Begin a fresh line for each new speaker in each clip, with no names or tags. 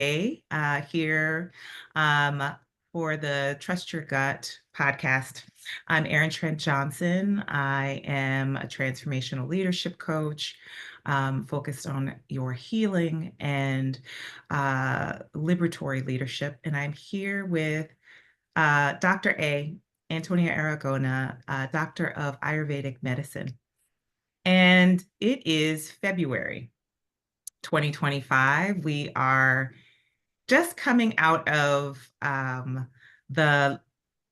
here um, for the Trust Your Gut podcast. I'm Erin Trent Johnson. I am a transformational leadership coach focused on your healing and liberatory leadership. And I'm here with Dr. Antonia Aragona, Doctor of Ayurvedic Medicine. And it is February 2025. We are just coming out of the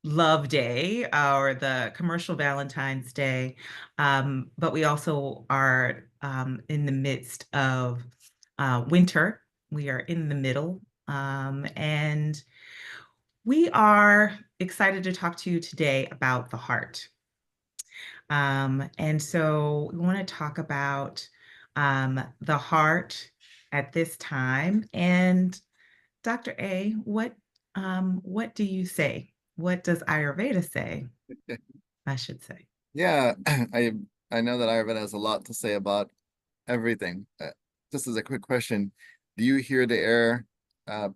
Love Day or the commercial Valentine's Day, but we also are in the midst of winter. We are in the middle, and we are excited to talk to you today about the heart. And so we want to talk about the heart at this time. And Dr. What do you say? What does Ayurveda say? I should say.
Yeah, I know that Ayurveda has a lot to say about everything. Just as a quick question, do you hear the air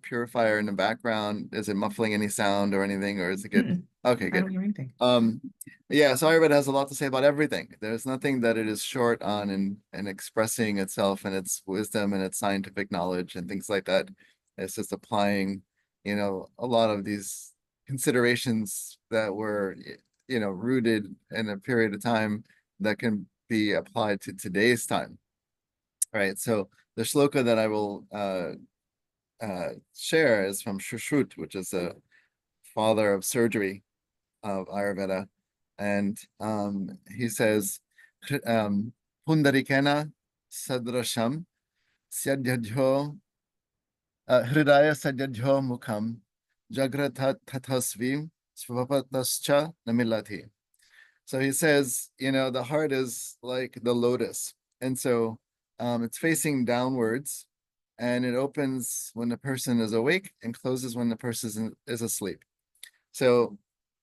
purifier in the background? Is it muffling any sound or anything, or is it good?
Mm-mm,
Okay,
I
good.
don't hear anything.
Um, yeah, so Ayurveda has a lot to say about everything. There's nothing that it is short on in expressing itself and its wisdom and its scientific knowledge and things like that. It's just applying, a lot of these considerations that were, rooted in a period of time that can be applied to today's time. Right. So the shloka that I will share is from Shushruta, which is a father of surgery of Ayurveda. And he says, Pundarikena sadrasham syadhyajho hridaya sadyajho mukham jagrata tathasvim svapatascha namilati. So he says, the heart is like the lotus. And so it's facing downwards and it opens when the person is awake and closes when the person is asleep. So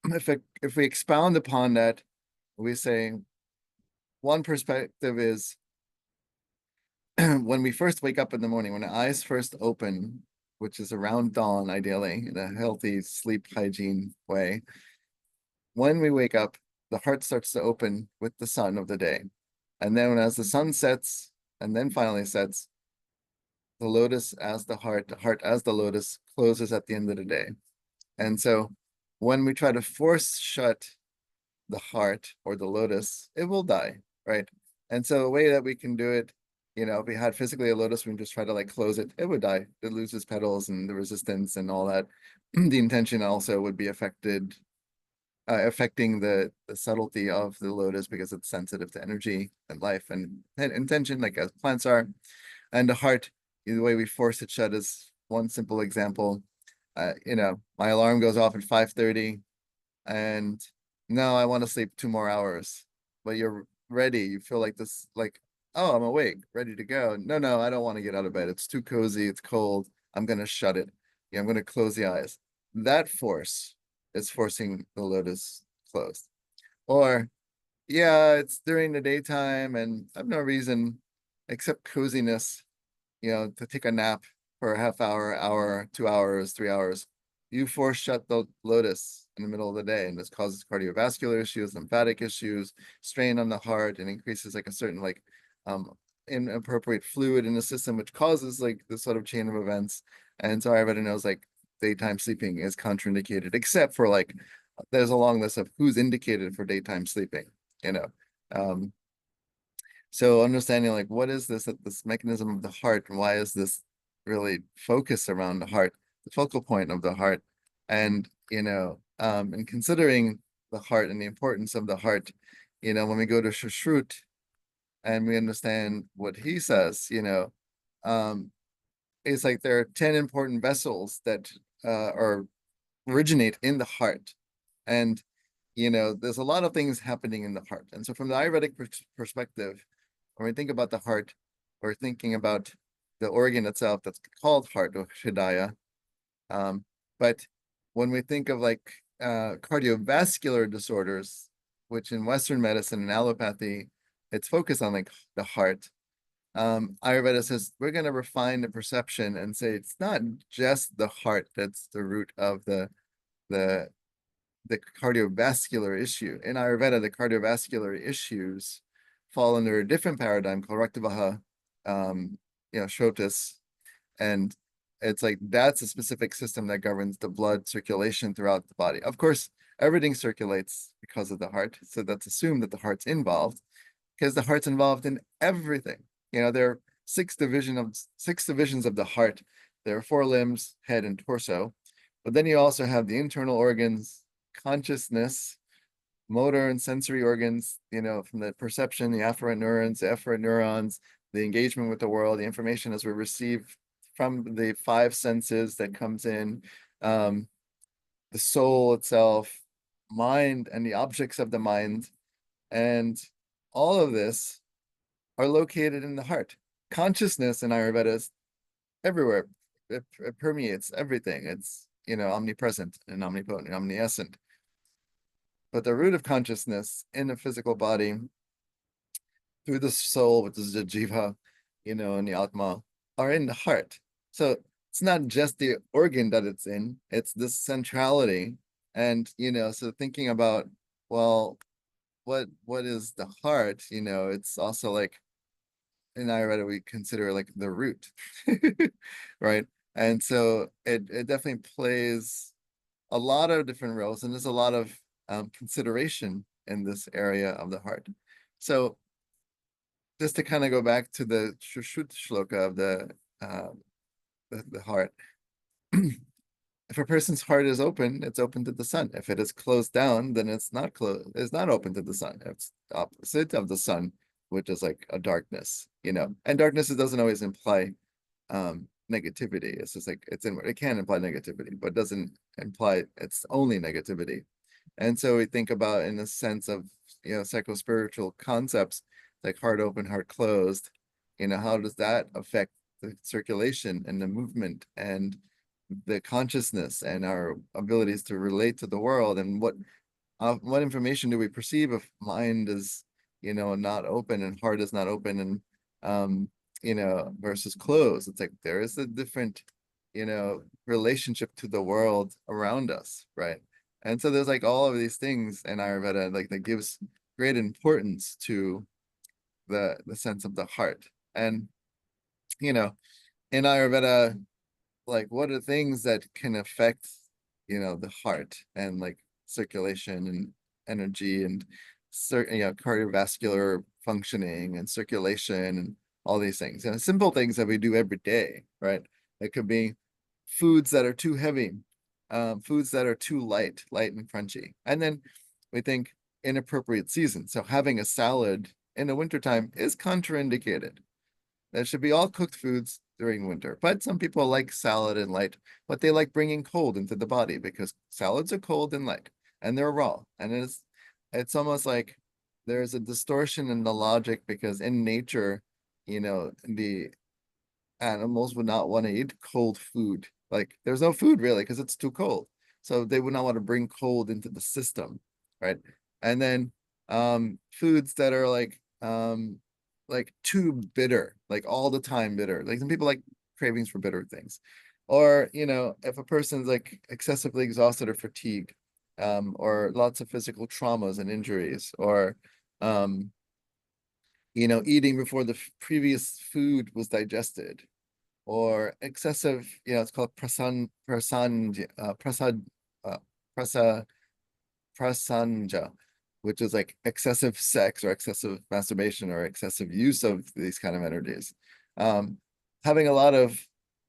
if we expound upon that, we say one perspective is when we first wake up in the morning, when the eyes first open, which is around dawn, ideally, in a healthy sleep hygiene way, when we wake up, the heart starts to open with the sun of the day. And then as the sun sets and then finally sets, the lotus as the heart as the lotus closes at the end of the day. And so when we try to force shut the heart or the lotus, it will die, right? And so the way that we can do it, if we had physically a lotus, we can just try to close it, it would die. It loses petals and the resistance and all that. The intention also would be affecting the subtlety of the lotus because it's sensitive to energy and life and intention, like as plants are. And the heart, the way we force it shut is one simple example. My alarm goes off at 5:30 and no, I want to sleep 2 more hours, but you're ready. You feel like this, oh, I'm awake, ready to go. No, I don't want to get out of bed. It's too cozy. It's cold. I'm going to shut it. Yeah, I'm going to close the eyes. That force is forcing the lotus closed. Or, yeah, it's during the daytime and I have no reason except coziness, to take a nap for a half hour, 2 hours, 3 hours. You force shut the lotus in the middle of the day, and this causes cardiovascular issues, lymphatic issues, strain on the heart, and increases a certain um inappropriate fluid in the system, which causes this sort of chain of events. And so everybody knows daytime sleeping is contraindicated, except for there's a long list of who's indicated for daytime sleeping, you know. Um, so understanding what is this mechanism of the heart and why is this really focused around the heart, the focal point of the heart, and and considering the heart and the importance of the heart, when we go to Shushrut and we understand what he says, um, it's like there are 10 important vessels that are originate in the heart. And there's a lot of things happening in the heart. And so from the Ayurvedic perspective, when we think about the heart, we're thinking about the organ itself that's called heart or Hridaya. But when we think of cardiovascular disorders, which in Western medicine and allopathy, it's focused on the heart. Ayurveda says we're going to refine the perception and say it's not just the heart that's the root of the the cardiovascular issue. In Ayurveda, the cardiovascular issues fall under a different paradigm called Raktavaha, Shrotas, and it's like that's a specific system that governs the blood circulation throughout the body. Of course, everything circulates because of the heart, so that's assumed that the heart's involved because the heart's involved in everything. There are six divisions of the heart. There are four limbs, head and torso, but then you also have the internal organs, consciousness, motor and sensory organs, from the perception, the efferent neurons, the engagement with the world, the information as we receive from the five senses that comes in, the soul itself, mind and the objects of the mind, and all of this are located in the heart. Consciousness in Ayurveda is everywhere. It permeates everything. It's, omnipresent and omnipotent and omniscient. But the root of consciousness in the physical body, through the soul, which is the jiva, and the atma, are in the heart. So it's not just the organ that it's in, it's this centrality. And, so thinking about, well, what is the heart? It's also like in Ayurveda we consider like the root, right? And so it definitely plays a lot of different roles, and there's a lot of consideration in this area of the heart. So just to kind of go back to the Shushut shloka of the heart. If a person's heart is open, it's open to the sun. If it is closed down, then it's not closed, it's not open to the sun. It's the opposite of the sun, which is like a darkness, And darkness doesn't always imply negativity. It's just like it's inward. It can imply negativity, but doesn't imply it's only negativity. And so we think about in the sense of psycho-spiritual concepts like heart open, heart closed, how does that affect the circulation and the movement and the consciousness and our abilities to relate to the world, and what information do we perceive if mind is not open and heart is not open, and versus closed. It's like there is a different relationship to the world around us, right? And so there's like all of these things in Ayurveda like that gives great importance to the sense of the heart. And in Ayurveda, like what are things that can affect the heart and like circulation and energy and certain cardiovascular functioning and circulation and all these things, and simple things that we do every day, right? It could be foods that are too heavy, foods that are too light and crunchy, and then we think inappropriate season. So having a salad in the wintertime is contraindicated. There should be all cooked foods during winter. But some people like salad and light, but they like bringing cold into the body because salads are cold and light and they're raw. And it's almost like there's a distortion in the logic because in nature, the animals would not want to eat cold food. Like there's no food really because it's too cold. So they would not want to bring cold into the system, right? And then foods that are like too bitter, like all the time bitter. Like some people like cravings for bitter things. Or, if a person's like excessively exhausted or fatigued, or lots of physical traumas and injuries, or eating before the previous food was digested, or excessive, it's called uh, prasa, prasanja, which is like excessive sex or excessive masturbation or excessive use of these kind of energies. Um, Having a lot of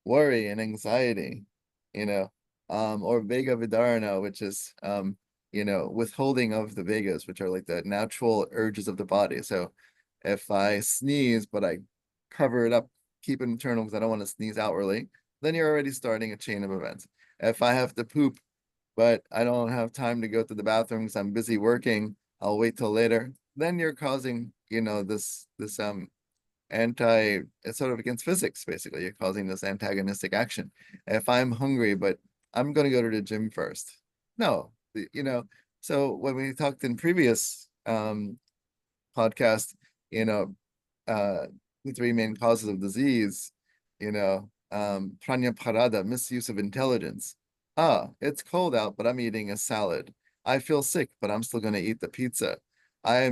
worry and anxiety, or Vega Vidarana, which is withholding of the Vegas, which are like the natural urges of the body. So if I sneeze, but I cover it up, keep it internal because I don't want to sneeze outwardly, then you're already starting a chain of events. If I have to poop, but I don't have time to go to the bathroom because I'm busy working, I'll wait till later. Then you're causing, this it's sort of against physics, basically. You're causing this antagonistic action. If I'm hungry, but I'm gonna go to the gym first. No, so when we talked in previous podcast, you know, uh the three main causes of disease, pranya parada, misuse of intelligence. Ah, it's cold out, but I'm eating a salad. I feel sick, but I'm still going to eat the pizza. I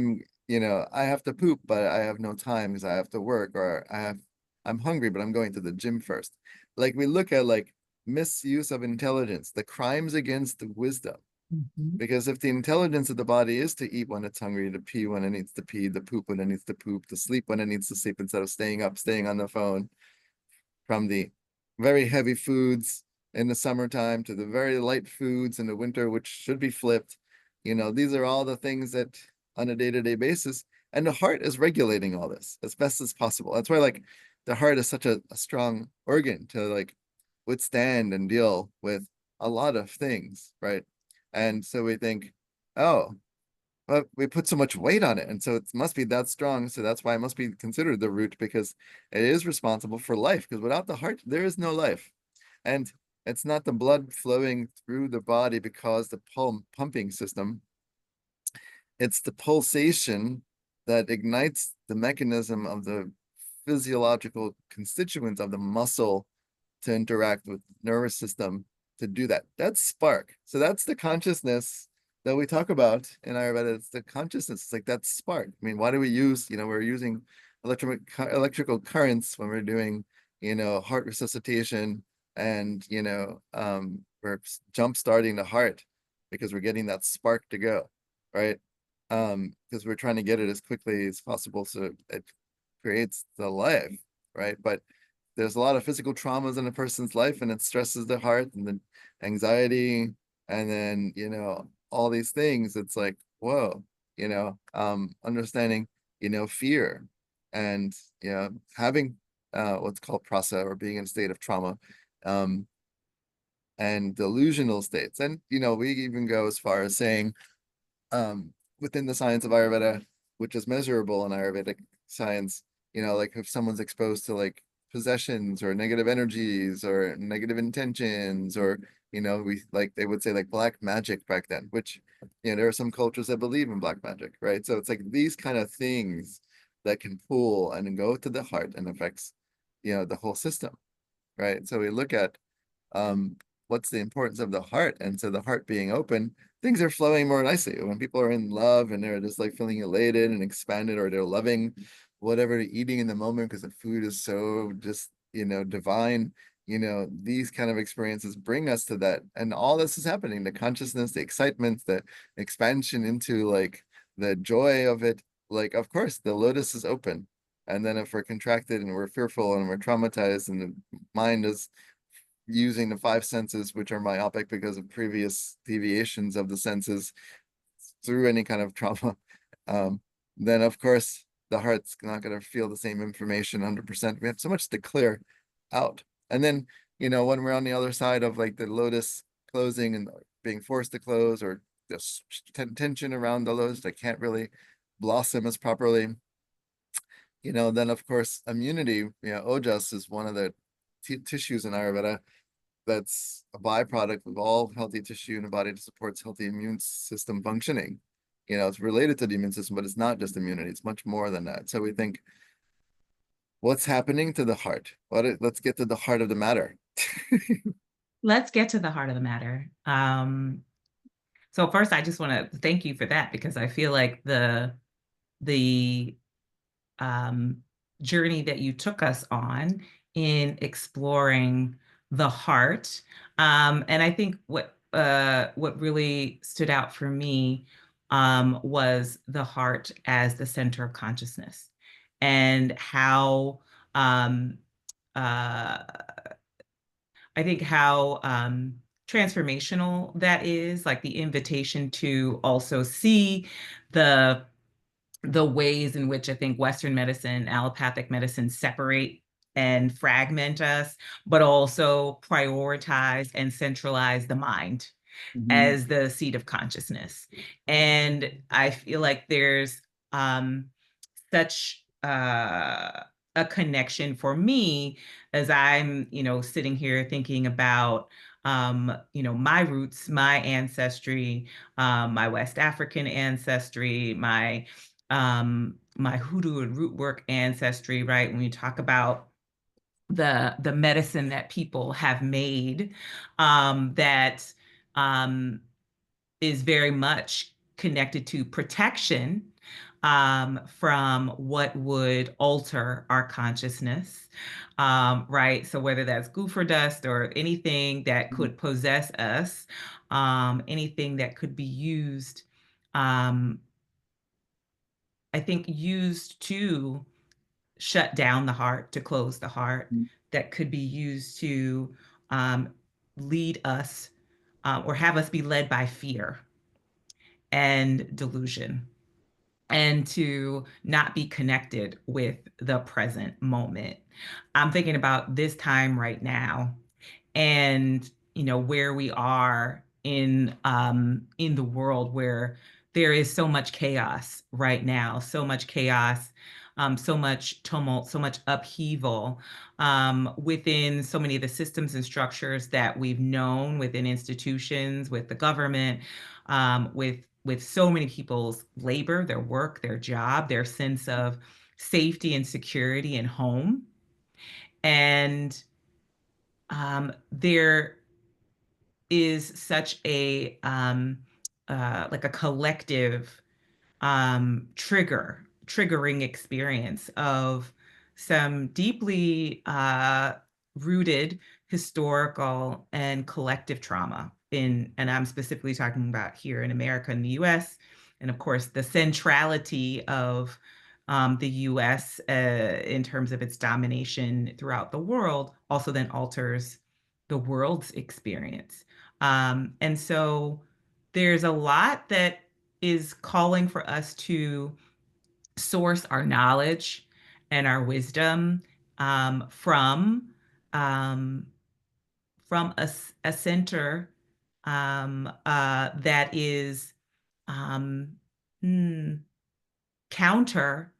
have to poop, but I have no time because I have to work, or I'm hungry, but I'm going to the gym first. Like we look at like misuse of intelligence, the crimes against wisdom.
Mhm.
Because if the intelligence of the body is to eat when it's hungry, to pee when it needs to pee, to poop when it needs to poop, to sleep when it needs to sleep instead of staying up, staying on the phone, from the very heavy foods in the summertime to the very light foods in the winter, which should be flipped. These are all the things that on a day-to-day basis, and the heart is regulating all this as best as possible. That's why like the heart is such a strong organ to like withstand and deal with a lot of things, right? And so we think, oh, but we put so much weight on it, and so it must be that strong. So that's why it must be considered the root, because it is responsible for life. Because without the heart, there is no life, and it's not the blood flowing through the body because the pumping system. It's the pulsation that ignites the mechanism of the physiological constituents of the muscle to interact with the nervous system to do that. That's spark. So that's the consciousness that we talk about in Ayurveda. It's the consciousness. It's like that spark. I mean, why do we use, we're using electrical currents when we're doing, heart resuscitation, and, we're jump starting the heart because we're getting that spark to go, right? Because we're trying to get it as quickly as possible so it creates the life, right? But there's a lot of physical traumas in a person's life, and it stresses the heart, and then anxiety, and then all these things. It's like, whoa, understanding, fear, and having what's called prasa, or being in a state of trauma, um and delusional states. And we even go as far as saying, within the science of Ayurveda, which is measurable in Ayurvedic science, like if someone's exposed to like possessions or negative energies or negative intentions, or we like they would say like black magic back then, which there are some cultures that believe in black magic, right? So it's like these kind of things that can pull and go to the heart and affects the whole system, right? So we look at um, what's the importance of the heart. And so the heart being open, things are flowing more nicely. When people are in love and they're just like feeling elated and expanded, or they're loving whatever they're eating in the moment because the food is so just, divine, these kind of experiences bring us to that. And all this is happening, the consciousness, the excitement, the expansion into like the joy of it. Like, of course, the lotus is open. And then if we're contracted and we're fearful and we're traumatized and the mind is using the five senses, which are myopic because of previous deviations of the senses through any kind of trauma, um, then of course the heart's not going to feel the same information 100%. We have so much to clear out. And then, when we're on the other side of like the lotus closing and being forced to close, or this tension around the lotus that can't really blossom as properly, then of course immunity, ojas is one of the tissues in Ayurveda that's a byproduct of all healthy tissue in the body that supports healthy immune system functioning. It's related to the immune system, but it's not just immunity. It's much more than that. So we think, what's happening to the heart? Let's get to the heart of the matter.
Let's get to the heart of the matter. So first, I just want to thank you for that, because I feel like the um, journey that you took us on in exploring the heart. And I think what really stood out for me was the heart as the center of consciousness, and how um, uh, I think how transformational that is, like the invitation to also see the ways in which I think Western medicine, allopathic medicine separate and fragment us, but also prioritize and centralize the mind
Mhm.
as the seat of consciousness. And I feel like there's such a connection for me as I'm, sitting here thinking about, my roots, my ancestry, my West African ancestry, my my hoodoo and root work ancestry, right? When you talk about the medicine that people have made, that um, is very much connected to protection from what would alter our consciousness, right? So whether that's goofer dust or anything that could possess us, anything that could be used, um, I think used to shut down the heart, to close the heart, that could be used to um, lead us or have us be led by fear and delusion, and to not be connected with the present moment. I'm thinking about this time right now, and where we are in the world, where there is so much chaos right now, so much chaos, so much tumult, so much upheaval within so many of the systems and structures that we've known within institutions, with the government, with so many people's labor, their work, their job, their sense of safety and security and home. And there is such a like a collective triggering experience of some deeply rooted historical and collective trauma and I'm specifically talking about here in America and the US, and of course the centrality of the US in terms of its domination throughout the world also then alters the world's experience. And so there's a lot that is calling for us to source our knowledge and our wisdom from um, a center that is um, hmm, counter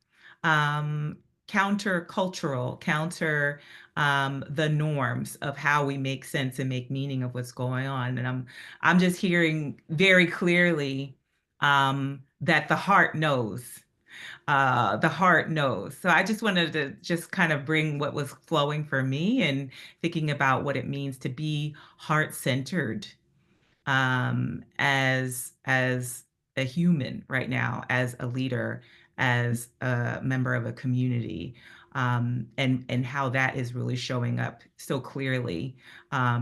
um, counter cultural, counter the norms of how we make sense and make meaning of what's going on. And I'm just hearing very clearly that the heart knows. The heart knows. So I just wanted to just kind of bring what was flowing for me and thinking about what it means to be heart centered as a human right now, as a leader, as a member of a community, and how that is really showing up so clearly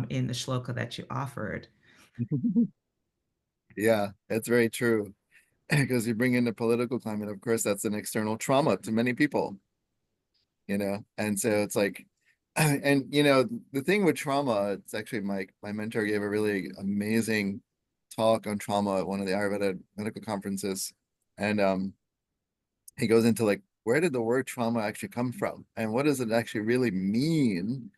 in the shloka that you offered.
Yeah, that's very true. Because you bring in the political climate, of course, that's an external trauma to many people, and so it's like, and the thing with trauma, it's actually my mentor gave a really amazing talk on trauma at one of the Ayurveda medical conferences, and he goes into like, where did the word trauma actually come from, and what does it actually really mean,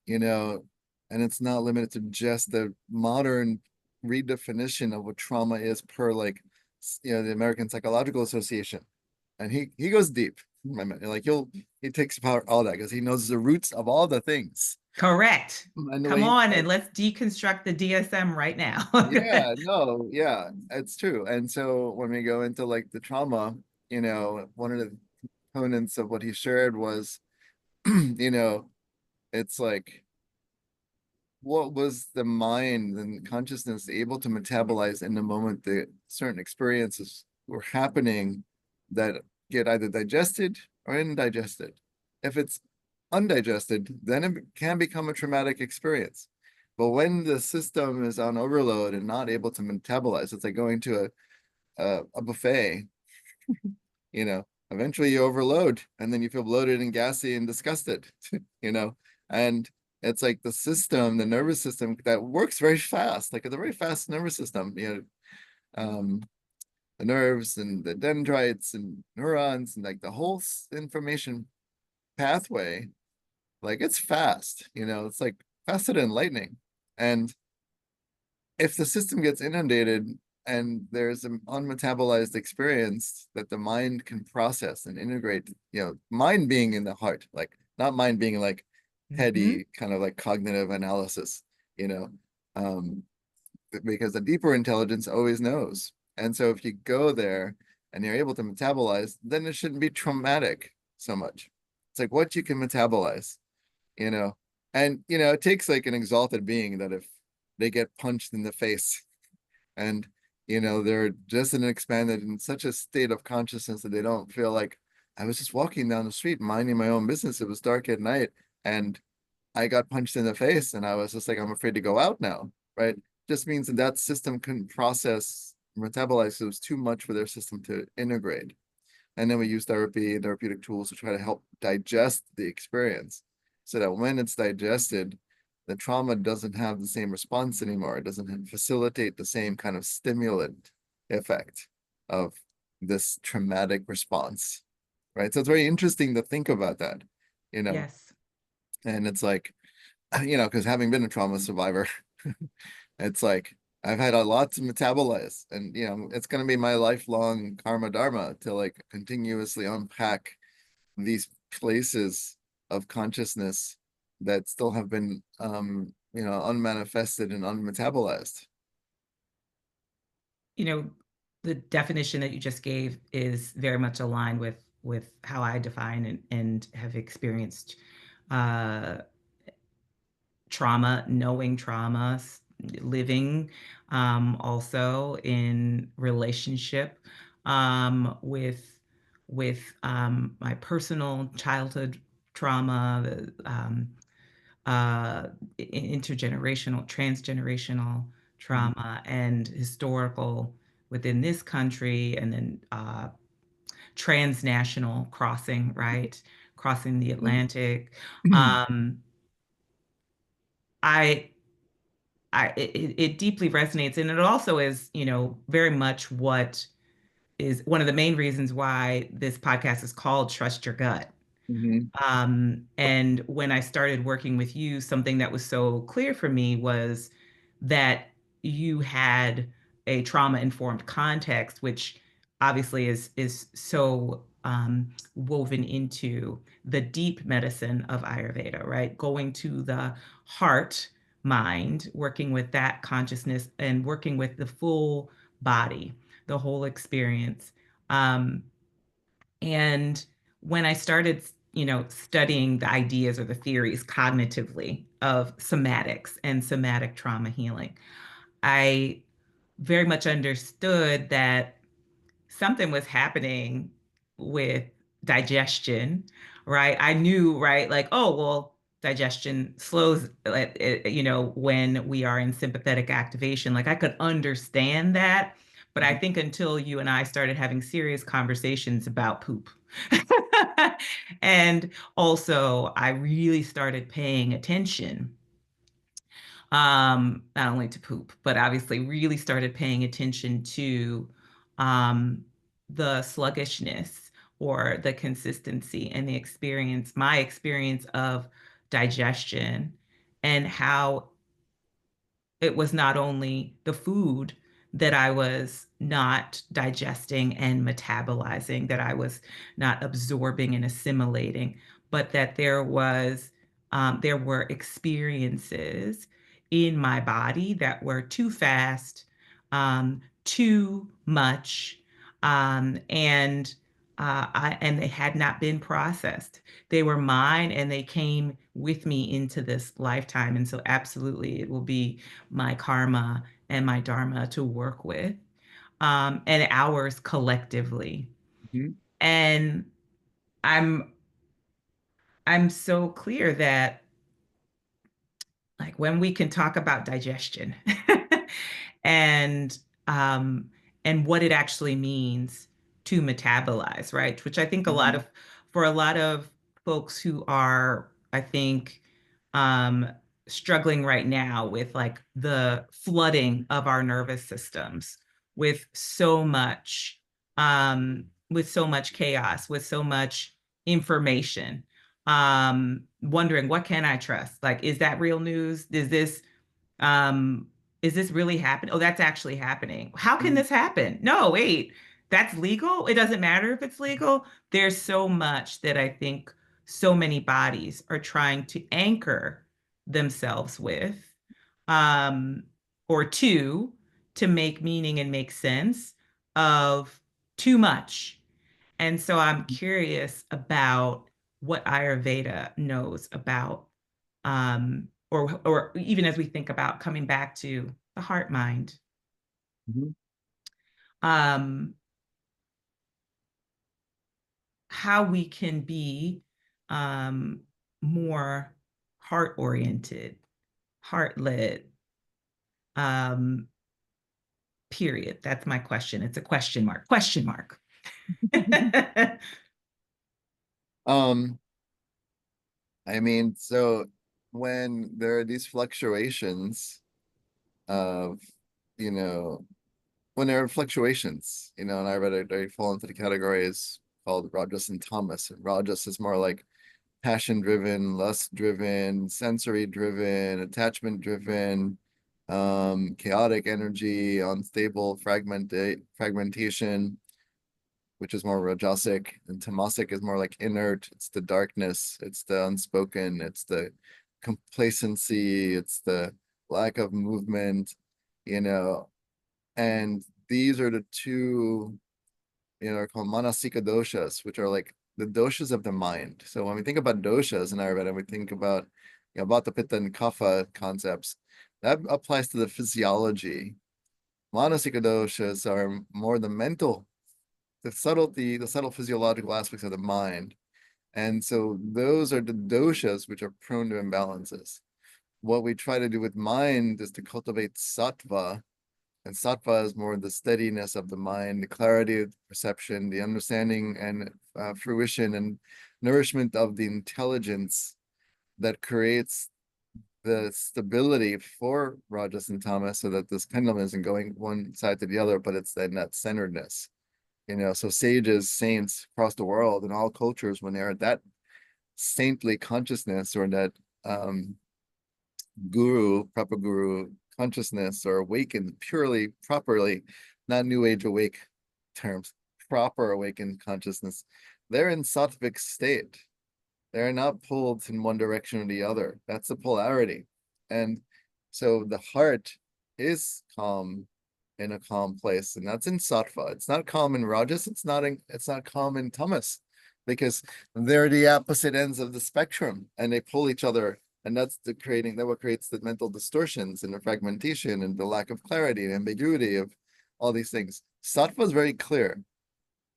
you know, and it's not limited to just the modern redefinition of what trauma is per like, the American Psychological Association, and he goes deep. Like he takes apart all that because he knows the roots of all the things.
Correct.
And the way
Come
he
on and let's deconstruct the DSM right now.
yeah, no, yeah, it's true. And so when we go into like the trauma, one of the components of what he shared was, you know, it's like what was the mind and consciousness able to metabolize in the moment that certain experiences were happening that get either digested or indigested. If it's undigested, then it can become a traumatic experience. But when the system is on overload and not able to metabolize, it's like going to a buffet, eventually you overload and then you feel bloated and gassy and disgusted, you know, and it's like the system, the nervous system that works very fast, like it's a very fast nervous system, um, the nerves and the dendrites and neurons and like the whole information pathway, like it's fast, it's like faster than lightning. And if the system gets inundated and there's an unmetabolized experience that the mind can process and integrate, mind being in the heart, like not mind being like
Mhm.
heady kind of like cognitive analysis, you know, um, because the deeper intelligence always knows. And so if you go there and you're able to metabolize, then it shouldn't be traumatic so much. It's like what you can metabolize, you know. And it takes like an exalted being that if they get punched in the face and they're just in expanded in such a state of consciousness that they don't feel like I was just walking down the street minding my own business. It was dark at night and I got punched in the face and I was just like, I'm afraid to go out now, right? Just means that that system couldn't process, metabolize. So it was too much for their system to integrate. And then we use therapy and therapeutic tools to try to help digest the experience so that when it's digested, the trauma doesn't have the same response anymore. It doesn't facilitate the same kind of stimulant effect of this traumatic response, right? So it's very interesting to think about that, you know,
Yes.
and it's like, because having been a trauma survivor, it's like I've had a lot to metabolize, and it's going to be my lifelong karma dharma to like continuously unpack these places of consciousness that still have been unmanifested and unmetabolized.
You know, the definition that you just gave is very much aligned with how I define and have experienced uh, trauma, knowing trauma, living also in relationship with my personal childhood trauma, intergenerational, transgenerational
Mhm,
trauma, and historical within this country, and then transnational crossing, right? Crossing the Atlantic.
mhm,
Um, I it deeply resonates, and it also is, very much what is one of the main reasons why this podcast is called Trust Your Gut.
mhm,
And when I started working with you, something that was so clear for me was that you had a trauma-informed context, which obviously is so woven into the deep medicine of Ayurveda, right? Going to the heart, mind, working with that consciousness and working with the full body, the whole experience. Um, and when I started, studying the ideas or the theories cognitively of somatics and somatic trauma healing, I very much understood that something was happening with digestion, right? I knew, right, like, oh, well, digestion slows, when we are in sympathetic activation. Like I could understand that, but I
mhm,
think until you and I started having serious conversations about poop. And also, I really started paying attention, not only to poop, but obviously really started paying attention to um, the sluggishness or the consistency and the experience, my experience of digestion, and how it was not only the food that I was not digesting and metabolizing, that I was not absorbing and assimilating, but that there were experiences in my body that were too fast, too much, and they had not been processed. They were mine, and they came with me into this lifetime. And so, absolutely, it will be my karma and my dharma to work with, and ours collectively.
mhm,
And I'm I'm so clear that, like, when we can talk about digestion and um and what it actually means to metabolize, right? Which I think
mhm,
for a lot of folks who are, I think, um struggling right now with like the flooding of our nervous systems with so much chaos, with so much information, wondering, what can I trust? Like, is that real news? Um is this really happening? Oh, that's actually happening. How can
mhm,
this happen? No, wait, that's legal? It doesn't matter if it's legal. There's so much that I think so many bodies are trying to anchor themselves with, um or to make meaning and make sense of too much. And so I'm curious about what Ayurveda knows about, or even as we think about coming back to the heart mind,
Mhm.
um, how we can be um, more heart oriented, heart led, um, period. That's my question. It's a question mark, question mark.
Um, I mean, so when there are these fluctuations of, you know, when there are fluctuations, and I read it, they fall into the categories called Rajas and Tamas. And Rajas is more like passion driven, lust driven, sensory driven, attachment driven, chaotic energy, unstable fragmentation, which is more rajasic, and tamasic is more like inert. It's the darkness, it's the unspoken, it's the complacency, it's the lack of movement, you know. And these are the two, are called manasika doshas, which are like the doshas of the mind. So when we think about doshas in Ayurveda, we think about Vata, Pitta, and Kapha concepts. That applies to the physiology. Manasika doshas are more the mental, the subtle physiological aspects of the mind. And so those are the doshas which are prone to imbalances. What we try to do with mind is to cultivate sattva, and sattva is more the steadiness of the mind, the clarity of perception, the understanding and fruition and nourishment of the intelligence that creates the stability for Rajas and Tamas, so that this pendulum isn't going one side to the other, but it's then that centeredness. So sages, saints across the world in all cultures, when they're at that saintly consciousness, or that um, proper guru consciousness, or awakened purely, properly, not new age awake terms, proper awakened consciousness, they're in sattvic state. They're not pulled in one direction or the other. That's the polarity. And so the heart is calm in a calm place, and that's in sattva. It's not calm in rajas, it's not calm in tamas, because they're the opposite ends of the spectrum and they pull each other. And that what creates the mental distortions and the fragmentation and the lack of clarity and ambiguity of all these things. Sattva is very clear,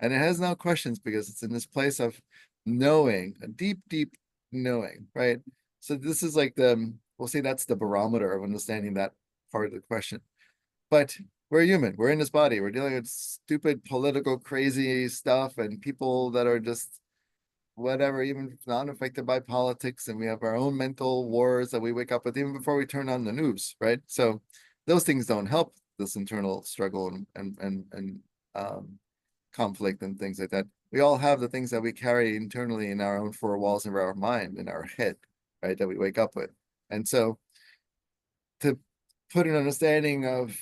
and it has no questions, because it's in this place of knowing, a deep, deep knowing, right? So this is like we'll say that's the barometer of understanding that part of the question. But we're human, we're in this body, we're dealing with stupid political crazy stuff and people that are just whatever, even not affected by politics, and we have our own mental wars that we wake up with even before we turn on the news, right? So those things don't help this internal struggle and conflict and things like that. We all have the things that we carry internally in our own four walls of our mind, in our head, right, that we wake up with. And so to put an understanding of,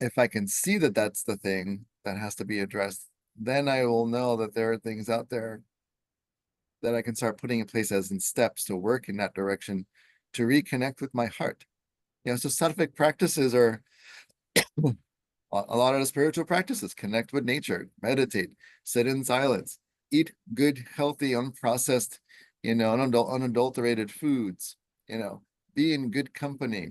if I can see that that's the thing that has to be addressed, then I will know that there are things out there that I can start putting in place as in steps to work in that direction, to reconnect with my heart. So sattvic practices are a lot of the spiritual practices: connect with nature, meditate, sit in silence, eat good, healthy, unprocessed, unadulterated foods, be in good company,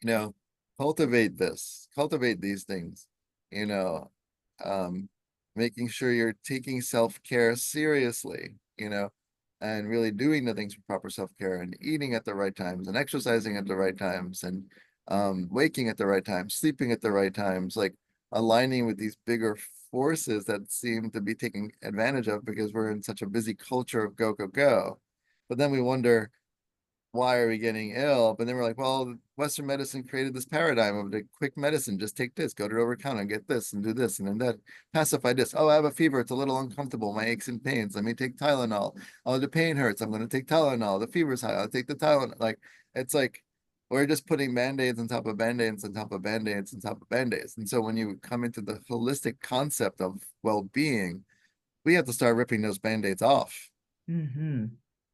you know, cultivate these things, you know, um, making sure you're taking self-care seriously, and really doing the things for proper self-care, and eating at the right times, and exercising at the right times, and waking at the right times, sleeping at the right times, like aligning with these bigger forces that seem to be taken advantage of, because we're in such a busy culture of go, go, go. But then we wonder, why are we getting ill? But then we're like, well, Western medicine created this paradigm of the quick medicine. Just take this, go to the over counter, get this, and do this, and then that, pacify this. Oh, I have a fever. It's a little uncomfortable. My aches and pains. Let me take Tylenol. Oh, the pain hurts. I'm going to take Tylenol. The fever's high. I'll take the Tylenol. It's like we're just putting band-aids on top of band-aids on top of band-aids on top of band-aids. And so when you come into the holistic concept of well-being, we have to start ripping those band-aids off
Mm-hmm.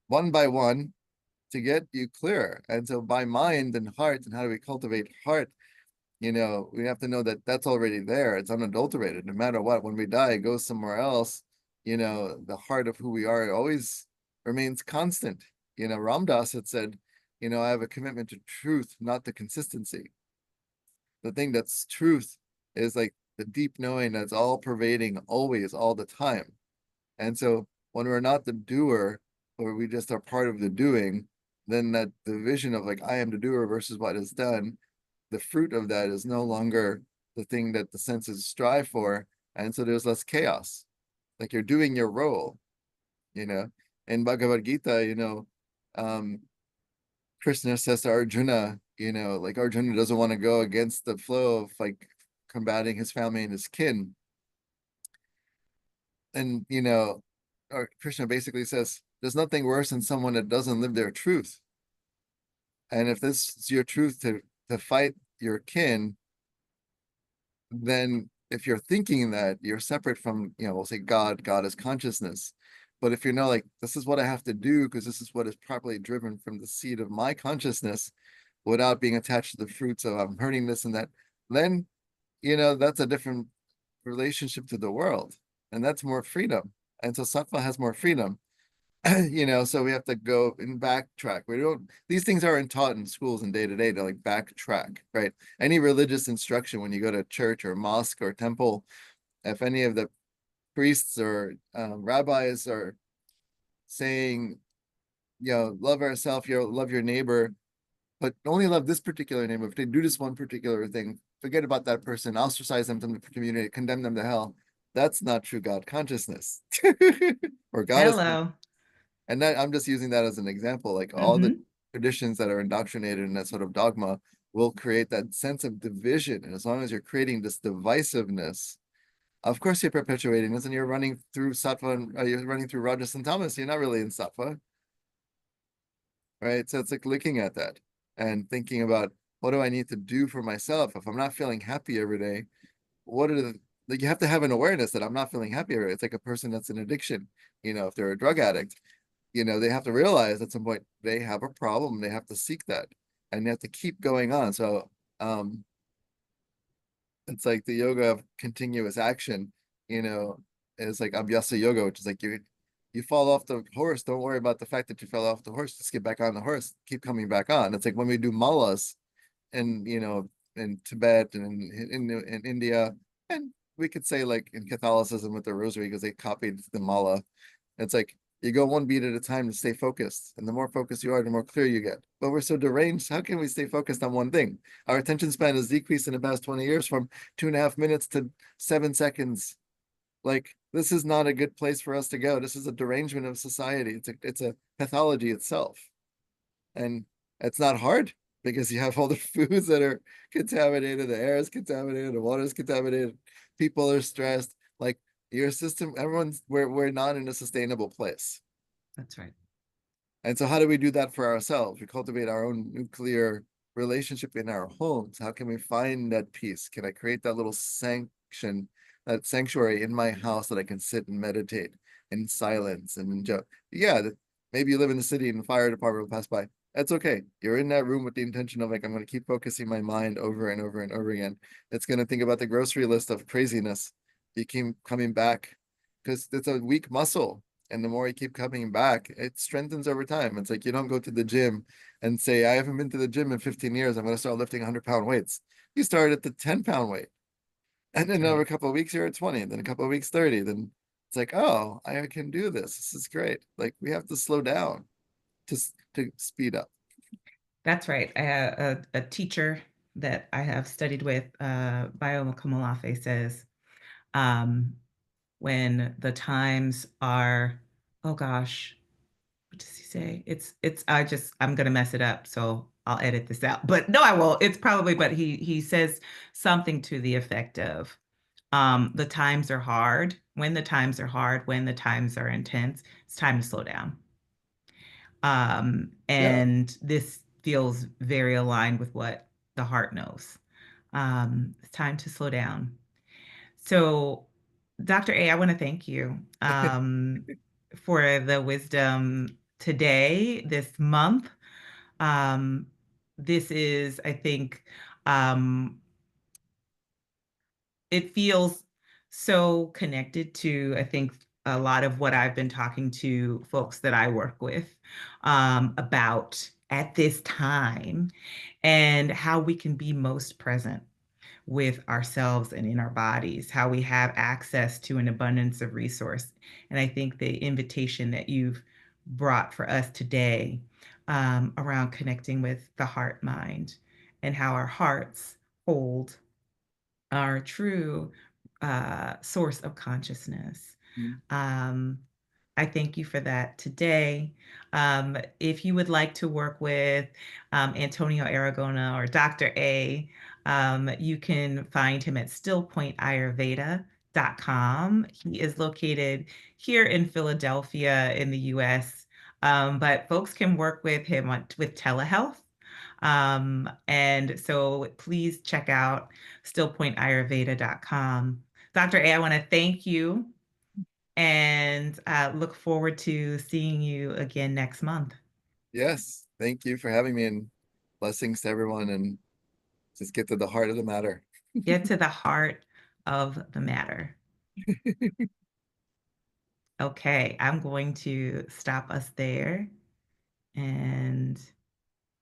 one by one, to get you clear. And so by mind and heart, and how do we cultivate heart? We have to know that that's already there. It's unadulterated. No matter what, when we die, it goes somewhere else. The heart of who we are always remains constant. Ram Dass had said, I have a commitment to truth, not the consistency. The thing that's truth is like the deep knowing that's all pervading always, all the time. And so when we're not the doer, or we just are part of the doing, then that the vision of like I am the doer versus what is done, the fruit of that is no longer the thing that the senses strive for. And so there's less chaos. Like you're doing your role, you know. In Bhagavad Gita, um, Krishna says to Arjuna, like Arjuna doesn't want to go against the flow of like combating his family and his kin. And Krishna basically says there's nothing worse than someone that doesn't live their truth. And if this is your truth to fight your kin, then if you're thinking that you're separate from, we'll say God is consciousness. But if you're not like, this is what I have to do because this is what is properly driven from the seed of my consciousness without being attached to the fruits of I'm hurting this and that, then, that's a different relationship to the world. And that's more freedom. And so sattva has more freedom. So we have to go and backtrack. We don't, these things aren't taught in schools and day to day to like backtrack, right? Any religious instruction when you go to church or mosque or temple, if any of the priests or rabbis are saying, love ourselves, love your neighbor, but only love this particular neighbor. If they do this one particular thing, forget about that person, ostracize them from the community, condemn them to hell. That's not true God consciousness. Or God is
Hello.
and that I'm just using that as an example. Like all the
Mm-hmm.
traditions that are indoctrinated in that sort of dogma will create that sense of division. And as long as you're creating this divisiveness, of course you're perpetuating this and you're running through sattva and you're running through rajas and tamas. You're not really in sattva, right? So it's like looking at that and thinking about what do I need to do for myself if I'm not feeling happy every day. What are the like you have to have an awareness that I'm not feeling happy every day. It's like a person that's in addiction. If they're a drug addict, they have to realize at some point they have a problem. They have to seek that and they have to keep going on. So it's like the yoga of continuous action, you know, is like abhyasa yoga, which is like you fall off the horse. Don't worry about the fact that you fell off the horse. Just get back on the horse. Keep coming back on. It's like when we do malas and in Tibet and in India, and we could say like in Catholicism with the rosary because they copied the mala. It's like you go one beat at a time to stay focused. And the more focused you are, the more clear you get. But we're so deranged. How can we stay focused on one thing? Our attention span has decreased in the past 20 years from 2.5 minutes to 7 seconds. Like this is not a good place for us to go. This is a derangement of society. It's a pathology itself. And it's not hard because you have all the foods that are contaminated, the air is contaminated, the water is contaminated, people are stressed. Like your system, we're not in a sustainable place.
That's right.
And so how do we do that for ourselves? We cultivate our own nuclear relationship in our homes. How can we find that peace? Can I create that little that sanctuary in my house that I can sit and meditate in silence and enjoy? Yeah, maybe you live in the city and the fire department will pass by. That's okay. You're in that room with the intention of like, I'm going to keep focusing my mind over and over and over again. It's going to think about the grocery list of craziness. You keep coming back because it's a weak muscle. And the more you keep coming back, it strengthens over time. It's like you don't go to the gym and say, I haven't been to the gym in 15 years. I'm going to start lifting 100-pound weights. You start at the 10-pound weight. And
That's
then over
right.
a couple of weeks, you're at 20. And then a couple of weeks, 30. Then it's like, oh, I can do this. This is great. Like we have to slow down to speed up.
That's right. I have a teacher that I have studied with, Bio Kamalafe, says, um, when the times are, oh gosh, what does he say? I'm gonna mess it up, so I'll edit this out. But no, I won't. It's probably, but he says something to the effect of, the times are hard. When the times are hard, when the times are intense, it's time to slow down.
Yeah.
And this feels very aligned with what the heart knows. It's time to slow down. So, Dr. A, I want to thank you for the wisdom today, this month. Um, this is, I think, um, it feels so connected to, I think, a lot of what I've been talking to folks that I work with about at this time and how we can be most present with ourselves and in our bodies, how we have access to an abundance of resource. And I think the invitation that you've brought for us today around connecting with the heart mind and how our hearts hold our true source of consciousness.
Mm.
Um, I thank you for that today. If you would like to work with Antonio Aragona or Dr. A, you can find him at stillpointayurveda.com. He is located here in Philadelphia in the US, but folks can work with him with telehealth. And so please check out stillpointayurveda.com. Dr. A, I want to thank you and look forward to seeing you again next month.
Yes, thank you for having me, and blessings to everyone, and just get to the heart of the matter.
Get to the heart of the matter. Okay, I'm going to stop us there and